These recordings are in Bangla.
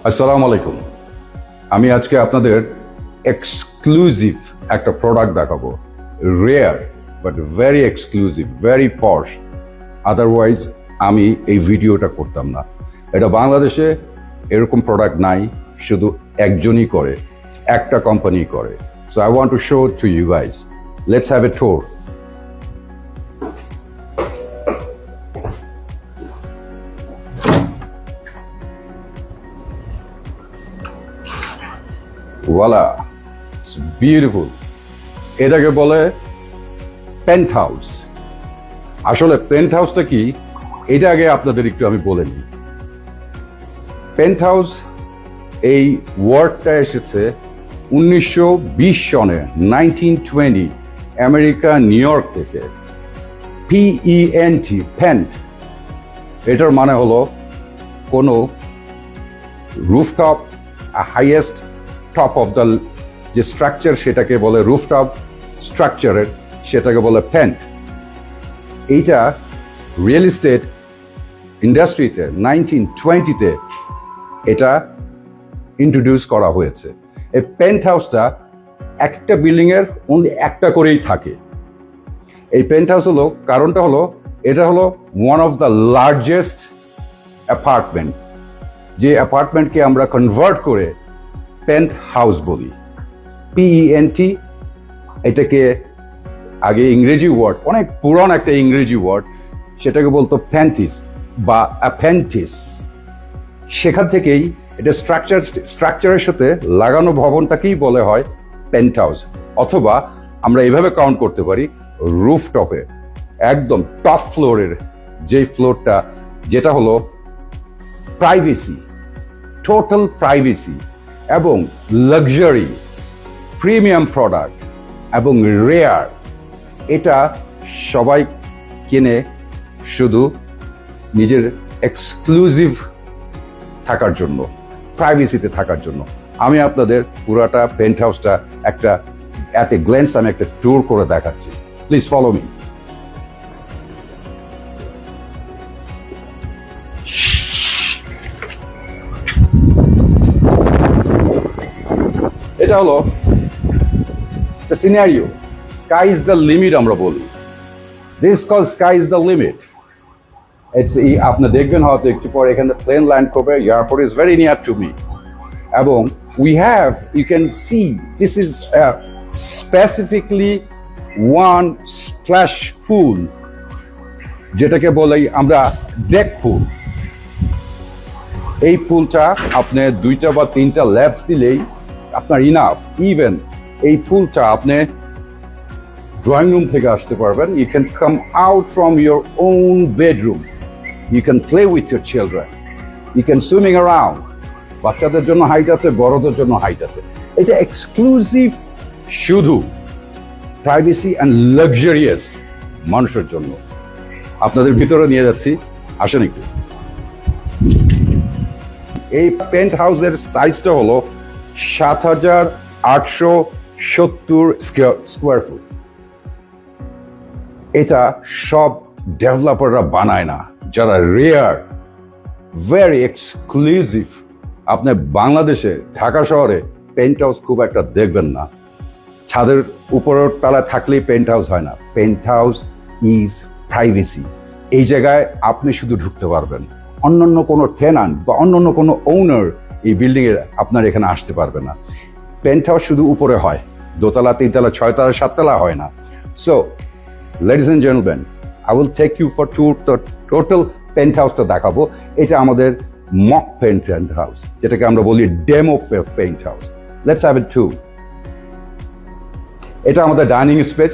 আসসালামু আলাইকুম। আমি আজকে আপনাদের এক্সক্লুসিভ একটা প্রোডাক্ট দেখাবো, rare but very exclusive, very posh. Otherwise আমি এই ভিডিওটা করতাম না। এটা বাংলাদেশে এরকম প্রোডাক্ট নাই, শুধু একজনই করে, একটা কোম্পানি করে। So I want to show to you guys. Let's have a tour. Voila, it's beautiful. এটাকে বলে পেন্ট হাউস। আসলে পেন্ট হাউসটা কি, এটা আগে আপনাদের একটু আমি বলে নিই। পেন্ট হাউস এই ওয়ার্ডটা এসেছে 1920 সনে, 1920, আমেরিকা নিউ ইয়র্ক থেকে। PENT, পেন্ট, এটার মানে হলো কোনো rooftop, highest top of the যে স্ট্রাকচার সেটাকে বলে রুফটপ স্ট্রাকচারের, সেটাকে বলে পেন্ট। এইটা রিয়েল এস্টেট ইন্ডাস্ট্রিতে 1920-তে এটা ইন্ট্রোডিউস করা হয়েছে। এই পেন্ট হাউসটা একটা বিল্ডিংয়ের অনলি একটা করেই থাকে। এই পেন্ট হাউস হলো, কারণটা হলো এটা হলো one of the largest apartment, যে অ্যাপার্টমেন্টকে আমরা কনভার্ট করে পেন্ট হাউস বলি। PENT, এটাকে আগে ইংরেজি ওয়ার্ড, অনেক পুরান একটা ইংরেজি ওয়ার্ড, সেটাকে বলতো প্যান্টিস বা অ্যাপেন্টিস। সেখান থেকেই এটা স্ট্রাকচারের সাথে লাগানো ভবনটাকেই বলে হয় পেন্ট হাউস। অথবা আমরা এইভাবে কাউন্ট করতে পারি, রুফটপে একদম টপ ফ্লোরের যে ফ্লোরটা, যেটা হলো প্রাইভেসি, টোটাল প্রাইভেসি এবং লাক্সারি, প্রিমিয়াম প্রোডাক্ট এবং রেয়ার। এটা সবাই কেনে শুধু নিজের এক্সক্লুসিভ থাকার জন্য, প্রাইভেসিতে থাকার জন্য। আমি আপনাদের পুরাটা পেন্ট হাউসটা একটা অ্যাট এ গ্ল্যান্স আমি একটা ট্যুর করে দেখাচ্ছি। Please follow me. এটা হলো scenario, sky is the limit আমরা বলি। This call sky is the limit. আপনি দেখবেন হয়তো একটু পরে এখানে প্লেন ল্যান্ড করবে, airport is very near to me. এবং we have, you can see, this is specifically one splash pool, যেটাকে বলি আমরা ডেক পুল। এই পুলটা আপনি 2টা বা 3টা ল্যাপস দিলেই আপনার ইনাফ। ইভেন এই পুলটা আপনি ড্রয়িং রুম থেকে আসতে পারবেন। You can come out from your own bedroom, you can play with your children, you can swimming around. বাচ্চাদের জন্য হাইট আছে, বড়দের জন্য হাইট আছে। এটা এক্সক্লুসিভ শুধু প্রাইভেসি অ্যান্ড লাক্সারিয়াস মানুষের জন্য। আপনাদের ভিতরে নিয়ে যাচ্ছি, আসেন একটু। এই পেন্ট হাউসের সাইজটা হলো 7,870 স্কোয়ার ফুট। এটা সব ডেভেলপাররা বানায় না, যারা রেয়ার, ভেরি এক্সক্লুসিভ। আপনি বাংলাদেশে ঢাকা শহরে পেন্ট হাউস খুব একটা দেখবেন না। ছাদের উপরের তলায় থাকলেই পেন্ট হাউস হয় না। Penthouse is privacy. এই জায়গায় আপনি শুধু ঢুকতে পারবেন, অন্যান্য কোনো টেনান্ট বা অন্যান্য কোনো ওনার এই বিল্ডিংয়ের আপনার এখানে আসতে পারবে না। পেন্ট হাউস শুধু উপরে হয়, 2তলা, 3তলা, 6তলা, 7তলা হয় না। So ladies and gentleman, I will take you for tour. তো টোটাল পেন্ট হাউসটা দেখাবো। এটা আমাদের মক পেন্ট হাউস, যেটাকে আমরা বলি demo penthouse. Let's have it tour. এটা আমাদের ডাইনিং স্পেস,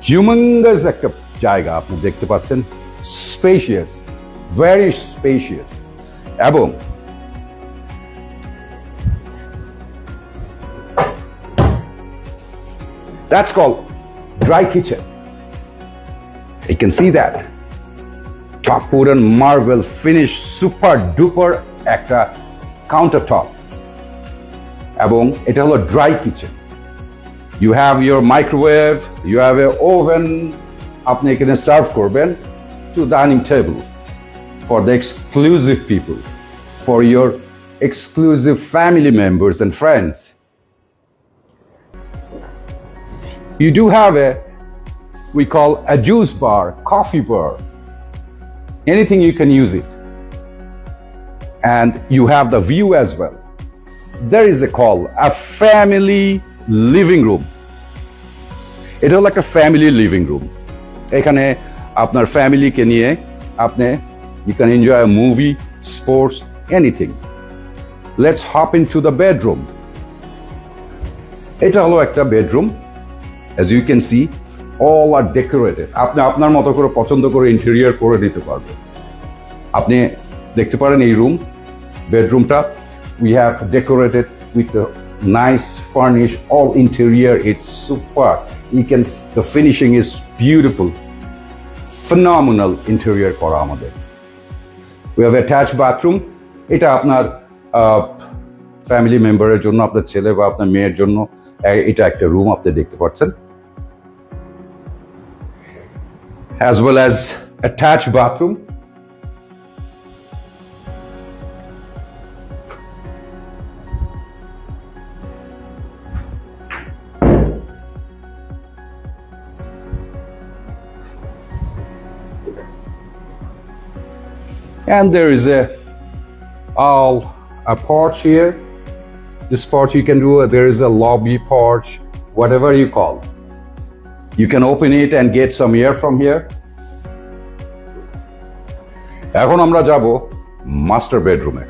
হিউম্যাঙ্গাস একটা জায়গা আপনি দেখতে পাচ্ছেন, স্পেশিয়াস, ভেরি স্পেশিয়াস। এবং that's called dry kitchen. You can see that top wooden marble finish, super duper একটা countertop. এবং এটা হলো dry kitchen. You have your microwave, you have an oven, আপনি এখানে সার্ভ করবেন to dining table for the exclusive people, for your exclusive family members and friends. You do have we call a juice bar, coffee bar. Anything you can use it. And you have the view as well. There is a family living room. এটা হলো একটা ফ্যামিলি লিভিং রুম। এখানে আপনার ফ্যামিলিকে নিয়ে আপনি you can enjoy a movie, sports, anything. Let's hop into the bedroom. এটা হলো একটা bedroom. As you can see, all are decorated. আপনি আপনার মতো করে পছন্দ করে ইন্টেরিয়র করে নিতে পারবেন। আপনি দেখতে পারেন এই রুম, বেডরুমটা we have decorated with a nice furnish, all interior. It's super. The finishing is beautiful. Phenomenal interior করা আমাদের। We have attached bathroom. এটা আপনার ফ্যামিলি মেম্বারের জন্য, আপনার ছেলে বা আপনার মেয়ের জন্য এটা একটা রুম আপনি দেখতে পাচ্ছেন। As well as attached bathroom. And there is a porch here. This porch you can do, there is a lobby porch, whatever you call. You can open it and get some air from here. এখন আমরা যাব মাস্টার বেডরুমে।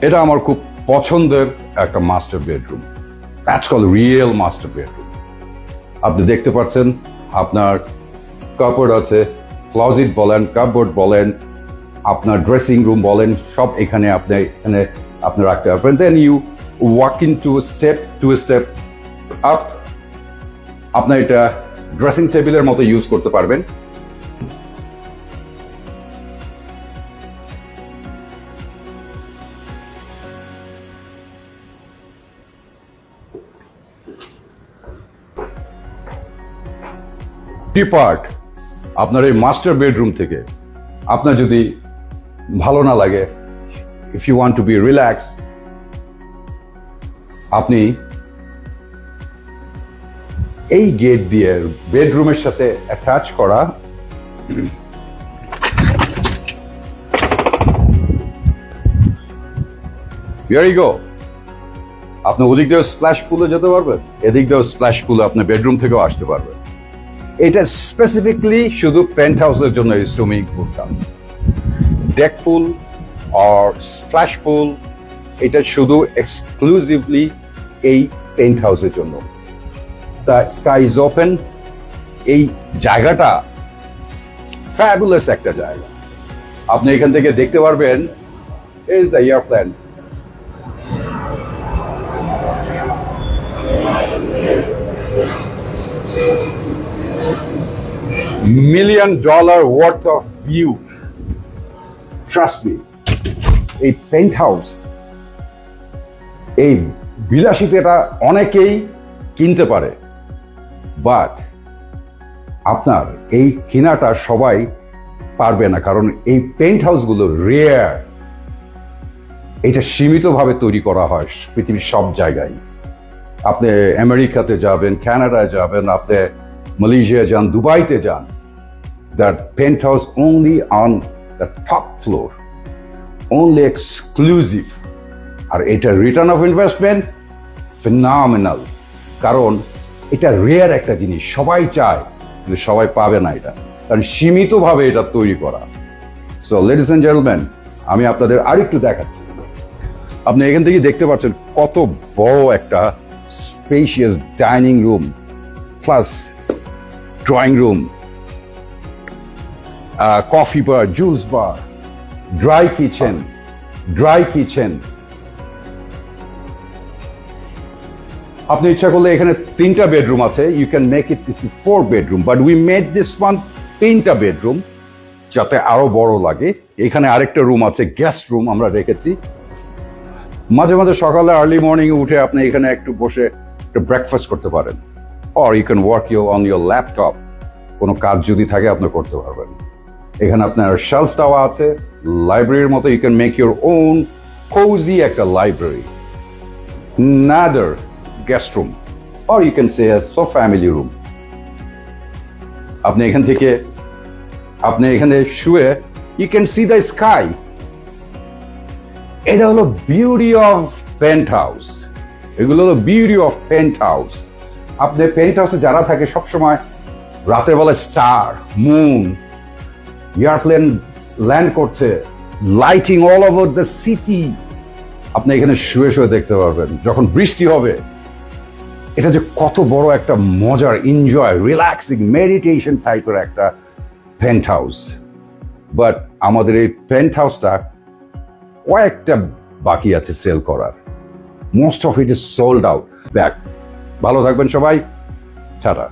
এটা আমার খুব পছন্দের একটা master bedroom. That's called real master bedroom. আপনি দেখতে পাচ্ছেন আপনার কাপড় আছে, ক্লোজেট বলেন, কাপবোর্ড বলেন, আপনার ড্রেসিং রুম বলেন, সব এখানে আপনি রাখতে পারবেন। Then you walk into a step up. আপনার এটা ড্রেসিং টেবিলের মতো ইউজ করতে পারবেন। ডিপার্ট আপনার এই মাস্টার বেডরুম থেকে আপনার যদি ভালো না লাগে, if you want to be relax, আপনি এই গেট দিয়ে বেডরুমের সাথে অ্যাটাচ করা হিয়ার ইউ গো। আপনি ওদিক দিয়ে স্প্ল্যাশ পুলে যেতে পারবেন, এদিক দিয়েও স্প্ল্যাশ পুলে আপনি বেডরুম থেকেও আসতে পারবেন। এটা স্পেসিফিকলি শুধু পেন্ট হাউসের জন্য এই সুইমিং পুলটা। ডেক পুল আর স্প্ল্যাশ পুল এটা শুধু এক্সক্লুসিভলি এই পেন্ট হাউসের জন্য। The sky is open. এই জায়গাটা ফ্যাবুলাস একটা জায়গা। আপনি এখান থেকে দেখতে পারবেন is the airplane. $1 million worth of view. Trust me. এই পেন্ট হাউস, এই বিলাসিতাটা অনেকেই কিনতে পারে, বাট আপনার এই কেনাটা সবাই পারবে না, কারণ এই পেন্ট হাউসগুলো রেয়ার। এটা সীমিতভাবে তৈরি করা হয় পৃথিবীর সব জায়গায়। আপনি আমেরিকাতে যাবেন, কানাডায় যাবেন, আপনি মালয়েশিয়া যান, দুবাইতে যান, that penthouse only on the top floor, only exclusive. আর এটা রিটার্ন অফ ইনভেস্টমেন্ট ফিনমিনাল, কারণ এটা রেয়ার একটা জিনিস, সবাই চায় কিন্তু সবাই পাবে না এটা, কারণ সীমিতভাবে এটা তৈরি করা। সো লেডিস এন্ড জেন্টলম্যান, আমি আপনাদের আরেকটু দেখাচ্ছি। আপনি এখান থেকে দেখতে পাচ্ছেন কত বড় একটা spacious dining room plus drawing room, coffee bar, juice bar, dry kitchen. আপনি ইচ্ছা করলে এখানে 3টা বেডরুম আছে, you can make it into 4 bedroom, but we made this one 3টা বেডরুম যাতে আরো বড় লাগে। এখানে আরেকটা রুম আছে, গেস্ট রুম আমরা রেখেছি। মাঝে মাঝে সকালে আর্লি মর্নিং উঠে আপনি এখানে একটু বসে একটু ব্রেকফাস্ট করতে পারেন। or you can work on your laptop. কোনো কাজ যদি থাকে আপনি করতে পারবেন। এখানে আপনার শেলফ দেওয়া আছে, লাইব্রেরির মতো। You can make your own cosy একটা library, another guest room, or you can say a family room. আপনি এখানে শুয়ে you can see the sky. এটা হলো বিউটি অফ পেন্ট হাউস। এগুলো হলো বিউটি অফ পেন্ট হাউস। আপনি পেন্ট হাউসে যারা থাকে সবসময় রাতের বেলা স্টার, মুন, এয়ারপ্লেন ল্যান্ড করছে, lighting all over the city. আপনি এখানে শুয়ে শুয়ে দেখতে পারবেন যখন বৃষ্টি হবে। এটা যে কত বড় একটা মজার, এনজয়, রিল্যাক্সিং, মেডিটেশন টাইপের একটা পেন্ট হাউস। বাট আমাদের এই পেন্ট হাউসটা কয়েকটা বাকি আছে সেল করার। Most of it is sold out. ভালো থাকবেন সবাই, টাটা।